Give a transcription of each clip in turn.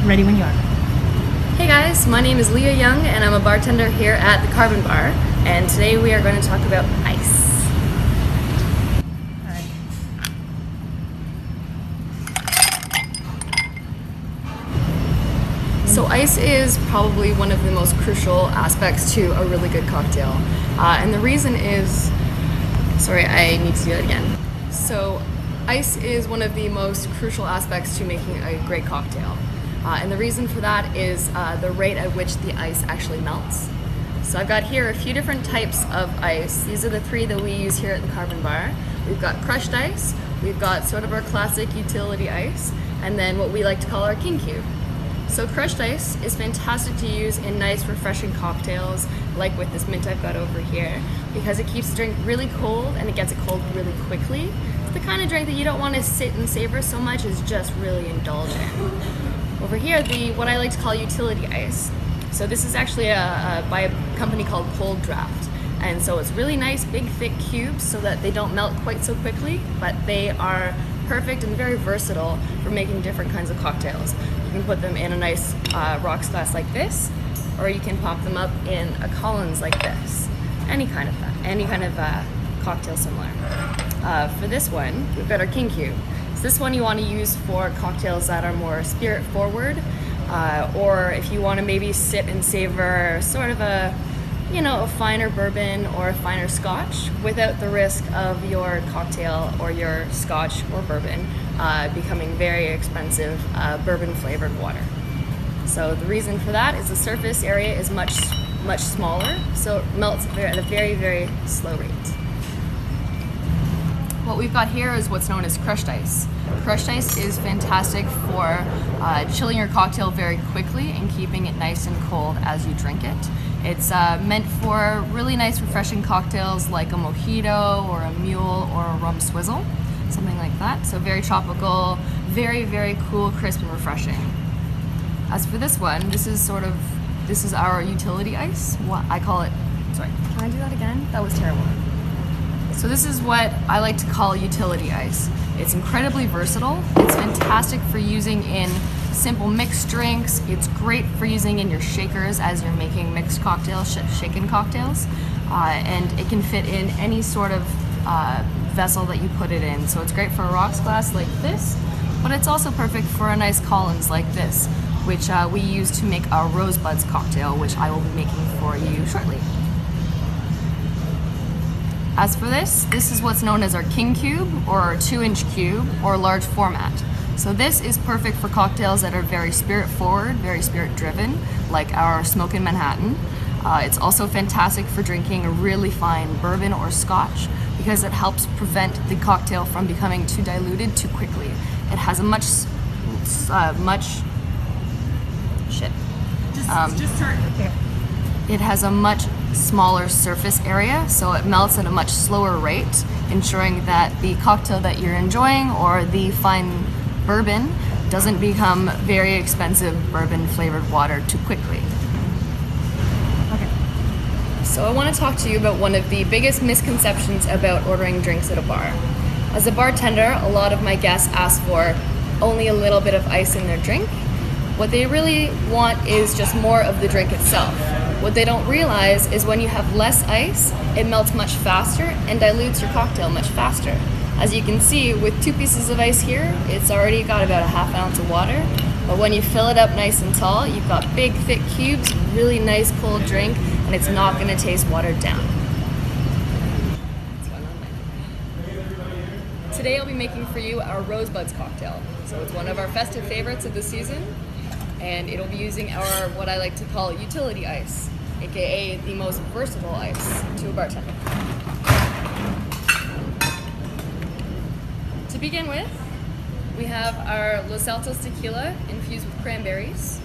Ready when you are. Hey guys, my name is Leah Young and I'm a bartender here at the Carbon Bar, and today we are going to talk about ice. So ice is probably one of the most crucial aspects to a really good cocktail. And the reason is, sorry, I need to do that again. So ice is one of the most crucial aspects to making a great cocktail. And the reason for that is the rate at which the ice actually melts. So I've got here a few different types of ice. These are the three that we use here at the Carbon Bar. We've got crushed ice, we've got sort of our classic utility ice, and then what we like to call our king cube. So crushed ice is fantastic to use in nice refreshing cocktails, like with this mint I've got over here, because it keeps the drink really cold and it gets it cold really quickly. It's the kind of drink that you don't want to sit and savor so much, is just really indulgent. Over here, what I like to call utility ice. So this is actually by a company called Cold Draft. And so it's really nice, big, thick cubes so that they don't melt quite so quickly, but they are perfect and very versatile for making different kinds of cocktails. You can put them in a nice rocks glass like this, or you can pop them up in a Collins like this. Any kind of cocktail similar. For this one, we've got our king cube. So this one you want to use for cocktails that are more spirit forward, or if you want to maybe sit and savor sort of a finer bourbon or a finer scotch without the risk of your cocktail or your scotch or bourbon becoming very expensive bourbon flavored water. So the reason for that is the surface area is much smaller, so it melts at a very, very slow rate. What we've got here is what's known as crushed ice. Crushed ice is fantastic for chilling your cocktail very quickly and keeping it nice and cold as you drink it. It's meant for really nice refreshing cocktails like a mojito or a mule or a rum swizzle, something like that. So very tropical, very, very cool, crisp and refreshing. As for this one, this is our utility ice. I call it, sorry, can I do that again? That was terrible. So this is what I like to call utility ice. It's incredibly versatile. It's fantastic for using in simple mixed drinks. It's great for using in your shakers as you're making mixed cocktails, shaken cocktails. And it can fit in any sort of vessel that you put it in. So it's great for a rocks glass like this, but it's also perfect for a nice Collins like this, which we use to make our rosebuds cocktail, which I will be making for you shortly. As for this is what's known as our king cube, or our 2-inch cube, or large format. So this is perfect for cocktails that are very spirit forward, very spirit driven, like our Smokin' Manhattan. It's also fantastic for drinking a really fine bourbon or scotch, because it helps prevent the cocktail from becoming too diluted too quickly. It has a It has a much smaller surface area, so it melts at a much slower rate, ensuring that the cocktail that you're enjoying or the fine bourbon doesn't become very expensive bourbon flavored water too quickly. Okay. So I want to talk to you about one of the biggest misconceptions about ordering drinks at a bar. As a bartender, a lot of my guests ask for only a little bit of ice in their drink. What they really want is just more of the drink itself. What they don't realize is when you have less ice, it melts much faster and dilutes your cocktail much faster. As you can see, with 2 pieces of ice here, it's already got about a ½ ounce of water. But when you fill it up nice and tall, you've got big, thick cubes, really nice cold drink, and it's not going to taste watered down. Today I'll be making for you our rosebuds cocktail. So it's one of our festive favorites of the season, and it'll be using our, what I like to call, utility ice, aka the most versatile ice to a bartender. To begin with, we have our Los Altos tequila infused with cranberries.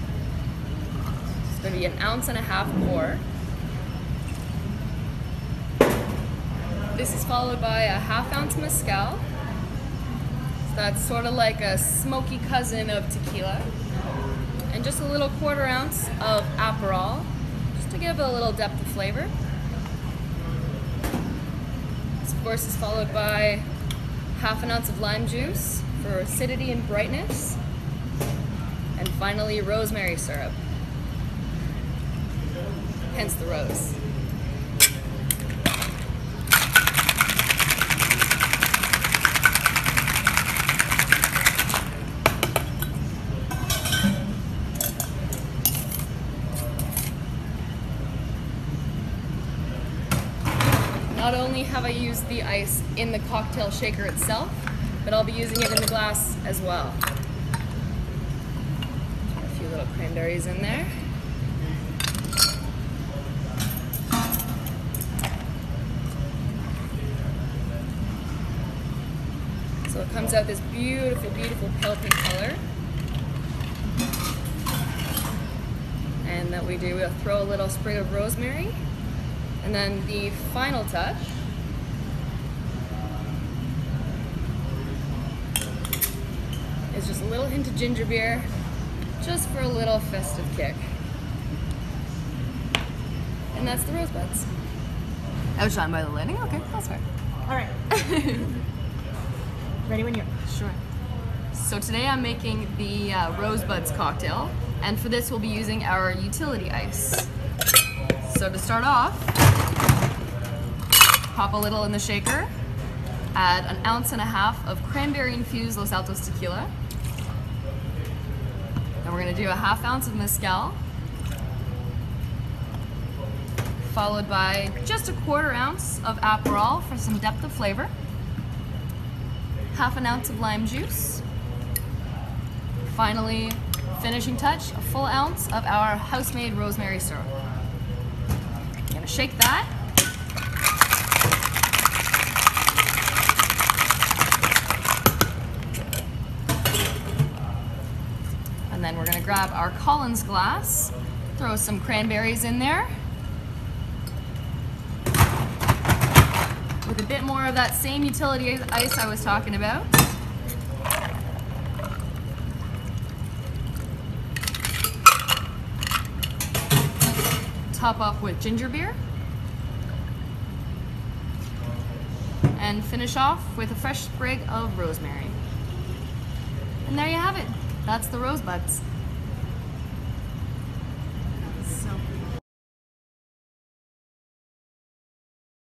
It's going to be an 1.5 ounce pour. This is followed by a ½ ounce mezcal. So that's sort of like a smoky cousin of tequila. And just a little 1/4 ounce of Aperol, just to give a little depth of flavor. This, of course, is followed by ½ ounce of lime juice for acidity and brightness. And finally rosemary syrup, hence the rose. Not only have I used the ice in the cocktail shaker itself, but I'll be using it in the glass as well. A few little cranberries in there. So it comes out this beautiful, beautiful pale pink color. And that we'll throw a little sprig of rosemary. And then the final touch is just a little hint of ginger beer, just for a little festive kick. And that's the rosebuds. Outshine by the lighting? Okay, that's fair. All right. Ready when you're. Sure. So today I'm making the rosebuds cocktail, and for this we'll be using our utility ice. So to start off, pop a little in the shaker, add 1.5 ounces of cranberry infused Los Altos tequila. Then we're gonna do 1/2 ounce of mezcal, followed by just 1/4 ounce of Aperol for some depth of flavor, 1/2 ounce of lime juice. Finally, finishing touch, 1 ounce of our house-made rosemary syrup. I'm gonna shake that. And then we're gonna grab our Collins glass, throw some cranberries in there, with a bit more of that same utility ice I was talking about. Top off with ginger beer. And finish off with a fresh sprig of rosemary. And there you have it. That's the rosebuds.